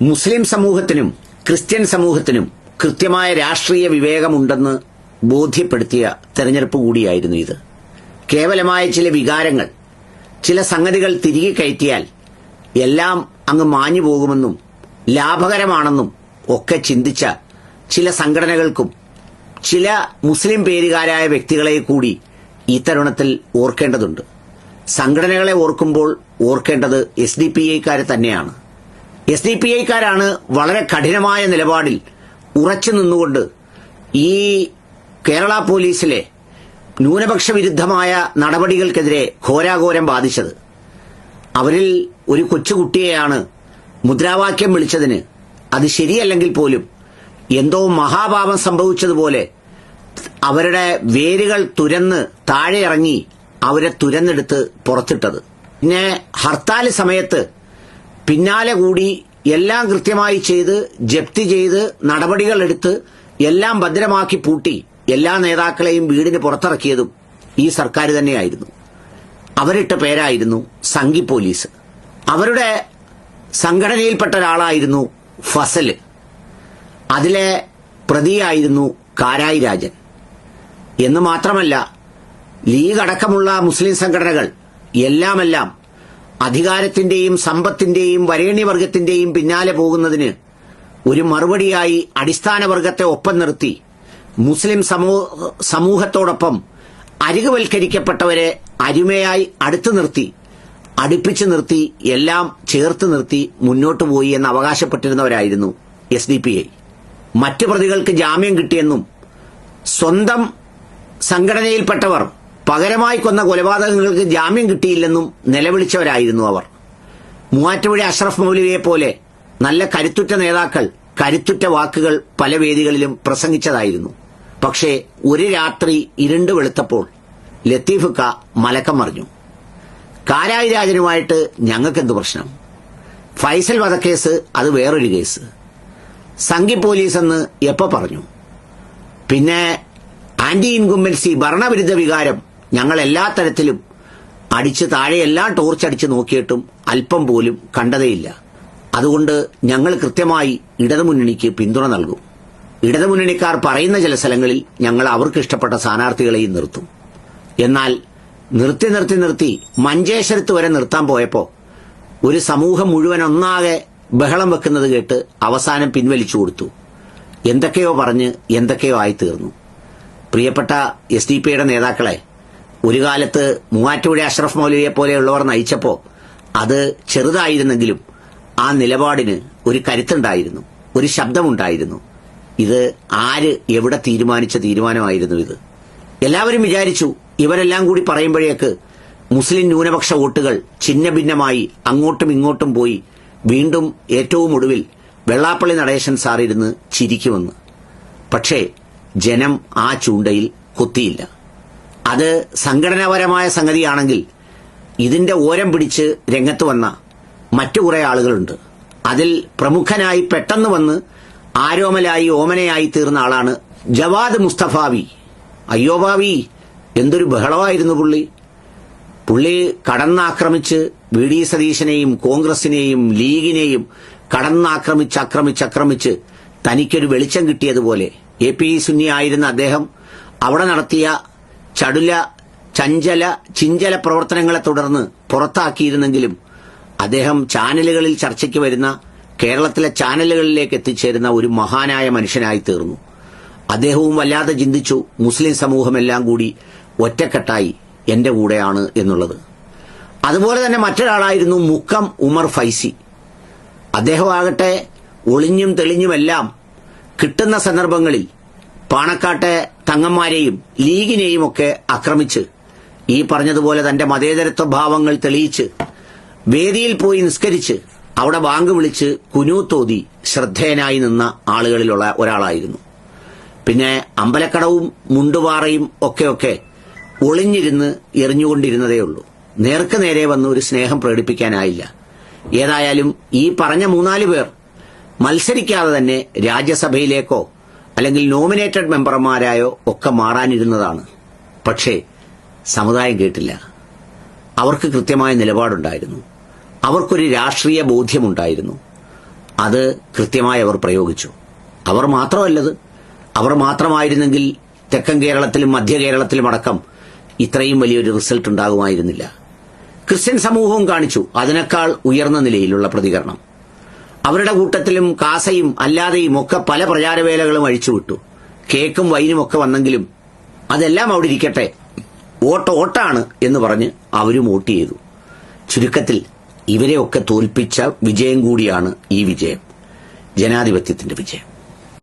മുസ്ലിം സമൂഹത്തിനും ക്രിസ്ത്യൻ സമൂഹത്തിനും കൃത്യമായ രാഷ്ട്രീയ വിവേകമുണ്ടെന്ന് ബോധ്യപ്പെടുത്തിയ തെരഞ്ഞെടുപ്പ് കൂടിയായിരുന്നു ഇത്. കേവലമായ ചില വികാരങ്ങൾ, ചില സംഗതികൾ തിരികെ കയറ്റിയാൽ എല്ലാം അങ്ങ് മാഞ്ഞു പോകുമെന്നും ലാഭകരമാണെന്നും ഒക്കെ ചിന്തിച്ച ചില സംഘടനകൾക്കും ചില മുസ്ലിം പേരുകാരായ വ്യക്തികളെ കൂടി ഈ തരുണത്തിൽ ഓർക്കേണ്ടതുണ്ട്. സംഘടനകളെ ഓർക്കുമ്പോൾ ഓർക്കേണ്ടത് SDPIക്കാരെ തന്നെയാണ്. SDPIക്കാരാണ് വളരെ കഠിനമായ നിലപാടിൽ ഉറച്ചു നിന്നുകൊണ്ട് ഈ കേരള പോലീസിലെ ന്യൂനപക്ഷ വിരുദ്ധമായ നടപടികൾക്കെതിരെ ഘോരാഘോരം ബാധിച്ചത്. അവരിൽ ഒരു കൊച്ചുകുട്ടിയെയാണ് മുദ്രാവാക്യം വിളിച്ചതിന് അത് ശരിയല്ലെങ്കിൽ പോലും എന്തോ മഹാപാപം സംഭവിച്ചതുപോലെ അവരുടെ വേരുകൾ തുരന്ന് താഴെ ഇറങ്ങി അവരെ തുരന്നെടുത്ത് പുറത്തിട്ടത്. പിന്നെ ഹർത്താൽ സമയത്ത് പിന്നാലെ കൂടി എല്ലാം കൃത്യമായി ചെയ്ത് ജപ്തി ചെയ്ത് നടപടികളെടുത്ത് എല്ലാം ഭദ്രമാക്കി പൂട്ടി എല്ലാ നേതാക്കളെയും വീടിന് പുറത്തിറക്കിയതും ഈ സർക്കാർ തന്നെയായിരുന്നു. അവരിട്ട പേരായിരുന്നു സംഘി പോലീസ്. അവരുടെ സംഘടനയിൽപ്പെട്ട ഒരാളായിരുന്നു ഫസൽ. അതിലെ പ്രതിയായിരുന്നു കാരായി രാജൻ. എന്ന് മാത്രമല്ല, ലീഗ് അടക്കമുള്ള മുസ്ലിം സംഘടനകൾ എല്ലാമെല്ലാം അധികാരത്തിന്റെയും സമ്പത്തിന്റെയും വരേണ്യവർഗത്തിന്റെയും പിന്നാലെ പോകുന്നതിന് ഒരു മറുപടിയായി അടിസ്ഥാന വർഗത്തെ ഒപ്പം നിർത്തി മുസ്ലിം സമൂഹത്തോടൊപ്പം അരികുവൽക്കരിക്കപ്പെട്ടവരെ അരുമയായി അടുപ്പിച്ചു നിർത്തി എല്ലാം ചേർത്ത് നിർത്തി മുന്നോട്ടു പോയി എന്ന് അവകാശപ്പെട്ടിരുന്നവരായിരുന്നു SDPI. മറ്റു പ്രതികൾക്ക് ജാമ്യം കിട്ടിയെന്നും സ്വന്തം സംഘടനയിൽപ്പെട്ടവർ പകരമായി കൊന്ന കൊലപാതകങ്ങൾക്ക് ജാമ്യം കിട്ടിയില്ലെന്നും നിലവിളിച്ചവരായിരുന്നു അവർ. മൂവാറ്റുപുഴ അഷ്റഫ് മൗലവിയെ പോലെ നല്ല കരുത്തുറ്റ നേതാക്കൾ കരുത്തുറ്റ വാക്കുകൾ പല വേദികളിലും പ്രസംഗിച്ചതായിരുന്നു. പക്ഷേ ഒരു രാത്രി ഇരുണ്ട് വെളുത്തപ്പോൾ ലത്തീഫുക്ക മലക്കം മറിഞ്ഞു. കാരായി രാജനുമായിട്ട് ഞങ്ങൾക്കെന്ത് പ്രശ്നം? ഫൈസൽ വധക്കേസ് അത് വേറൊരു കേസ്. സംഘി പോലീസെന്ന് എപ്പോ പറഞ്ഞു? പിന്നെ ആന്റി ഇൻകുംബൻസി ഭരണവിരുദ്ധ വികാരം ഞങ്ങൾ എല്ലാ തരത്തിലും അടിച്ച് താഴെയെല്ലാം ടോർച്ചടിച്ച് നോക്കിയിട്ടും അല്പം പോലും കണ്ടതേയില്ല. അതുകൊണ്ട് ഞങ്ങൾ കൃത്യമായി ഇടതുമുന്നണിക്ക് പിന്തുണ നൽകും. ഇടതുമുന്നണിക്കാർ പറയുന്ന ചില സ്ഥലങ്ങളിൽ ഞങ്ങൾ അവർക്ക് ഇഷ്ടപ്പെട്ട സ്ഥാനാർത്ഥികളെയും നിർത്തും. എന്നാൽ നിർത്തി മഞ്ചേശ്വരത്ത് വരെ നിർത്താൻ പോയപ്പോ ഒരു സമൂഹം മുഴുവൻ ഒന്നാകെ ബഹളം വെക്കുന്നത് കേട്ട് അവസാനം പിൻവലിച്ചു കൊടുത്തു. എന്തൊക്കെയോ പറഞ്ഞ് എന്തൊക്കെയോ ആയിത്തീർന്നു. പ്രിയപ്പെട്ട SDPIയുടെ നേതാക്കളെ ഒരു കാലത്ത് മൂവാറ്റുപുഴ അഷ്റഫ് മൗലവിയെ പോലെയുള്ളവർ നയിച്ചപ്പോ അത് ചെറുതായിരുന്നെങ്കിലും ആ നിലപാടിന് ഒരു കരുത്തുണ്ടായിരുന്നു, ഒരു ശബ്ദമുണ്ടായിരുന്നു. ഇത് ആര് എവിടെ തീരുമാനിച്ച തീരുമാനമായിരുന്നു ഇത്? എല്ലാവരും വിചാരിച്ചു ഇവരെല്ലാം കൂടി പറയുമ്പോഴേക്ക് മുസ്ലിം ന്യൂനപക്ഷ വോട്ടുകൾ ഛിന്ന ഭിന്നമായി അങ്ങോട്ടും ഇങ്ങോട്ടും പോയി വീണ്ടും ഏറ്റവും ഒടുവിൽ വെള്ളാപ്പള്ളി നടേശൻ സാർ ഇരുന്ന് ചിരിക്കുമെന്ന്. പക്ഷേ ജനം ആ ചൂണ്ടയിൽ കൊത്തിയില്ല. അത് സംഘടനാപരമായ സംഗതിയാണെങ്കിൽ ഇതിന്റെ ഓരം പിടിച്ച് രംഗത്ത് വന്ന മറ്റു കുറെ ആളുകളുണ്ട്. അതിൽ പ്രമുഖനായി പെട്ടെന്ന് വന്ന് ആരോമലായി ഓമനയായി തീർന്ന ആളാണ് ജവാദ് മുസ്തഫാവി. അയ്യോ ഭാവി, എന്തൊരു ബഹളമായിരുന്നു പുള്ളി കടന്നാക്രമിച്ച് VD സതീശനെയും കോൺഗ്രസിനെയും ലീഗിനെയും കടന്നാക്രമിച്ച് തനിക്കൊരു വെളിച്ചം കിട്ടിയതുപോലെ AP സുന്നി ആയിരുന്ന അദ്ദേഹം അവിടെ നടത്തിയ ചിഞ്ചല പ്രവർത്തനങ്ങളെ തുടർന്ന് പുറത്താക്കിയിരുന്നെങ്കിലും അദ്ദേഹം ചാനലുകളിൽ ചർച്ചയ്ക്ക് വരുന്ന കേരളത്തിലെ ചാനലുകളിലേക്ക് എത്തിച്ചേരുന്ന ഒരു മഹാനായ മനുഷ്യനായി തീർന്നു. അദ്ദേഹവും വല്ലാതെ ചിന്തിച്ചു, മുസ്ലിം സമൂഹമെല്ലാം കൂടി ഒറ്റക്കെട്ടായി എന്റെ കൂടെയാണ് എന്നുള്ളത്. അതുപോലെ തന്നെ മറ്റൊരാളായിരുന്നു മുക്കം ഉമർ ഫൈസി. അദ്ദേഹമാകട്ടെ ഒളിഞ്ഞും തെളിഞ്ഞുമെല്ലാം കിട്ടുന്ന സന്ദർഭങ്ങളിൽ പാണക്കാട്ടെ തങ്ങന്മാരെയും ലീഗിനെയും ഒക്കെ ആക്രമിച്ച് ഈ പറഞ്ഞതുപോലെ തന്റെ മതേതരത്വ ഭാവങ്ങൾ തെളിയിച്ച് വേദിയിൽ പോയി നിസ്കരിച്ച് അവിടെ ബാങ്ക് വിളിച്ച് കുനൂത്തോതി ശ്രദ്ധേയനായി നിന്ന ആളുകളിലുള്ള ഒരാളായിരുന്നു. പിന്നെ അമ്പലക്കടവും മുണ്ടുപാറയും ഒക്കെ ഒളിഞ്ഞിരുന്ന് എറിഞ്ഞുകൊണ്ടിരുന്നതേയുള്ളൂ. നേർക്ക് നേരെ വന്ന് ഒരു സ്നേഹം പ്രകടിപ്പിക്കാനായില്ല. ഏതായാലും ഈ പറഞ്ഞ 3-4 പേർ മത്സരിക്കാതെ തന്നെ രാജ്യസഭയിലേക്കോ അല്ലെങ്കിൽ നോമിനേറ്റഡ് മെമ്പർമാരായോ ഒക്കെ മാറാനിരുന്നതാണ്. പക്ഷേ സമുദായം കേട്ടില്ല. അവർക്ക് കൃത്യമായ നിലപാടുണ്ടായിരുന്നു. അവർക്കൊരു രാഷ്ട്രീയ ബോധ്യമുണ്ടായിരുന്നു. അത് കൃത്യമായി അവർ പ്രയോഗിച്ചു. അവർ മാത്രമല്ലത്, അവർ മാത്രമായിരുന്നെങ്കിൽ തെക്കൻ കേരളത്തിലും മധ്യ കേരളത്തിലും അടക്കം ഇത്രയും വലിയൊരു റിസൾട്ട് ഉണ്ടാകുമായിരുന്നില്ല. ക്രിസ്ത്യൻ സമൂഹവും കാണിച്ചു അതിനേക്കാൾ ഉയർന്ന നിലയിലുള്ള പ്രതികരണം. അവരുടെ കൂട്ടത്തിലും കാസയും അല്ലാതെയും ഒക്കെ പല പ്രചാരവേലകളും അഴിച്ചുവിട്ടു. കേക്കും വൈനും ഒക്കെ വന്നെങ്കിലും അതെല്ലാം അവിടെ ഇരിക്കട്ടെ, വോട്ടാണ് എന്ന് പറഞ്ഞ് അവരും വോട്ട് ചെയ്തു. ചുരുക്കത്തിൽ ഇവരെയൊക്കെ തോൽപ്പിച്ച വിജയം കൂടിയാണ് ഈ വിജയം, ജനാധിപത്യത്തിന്റെ വിജയം.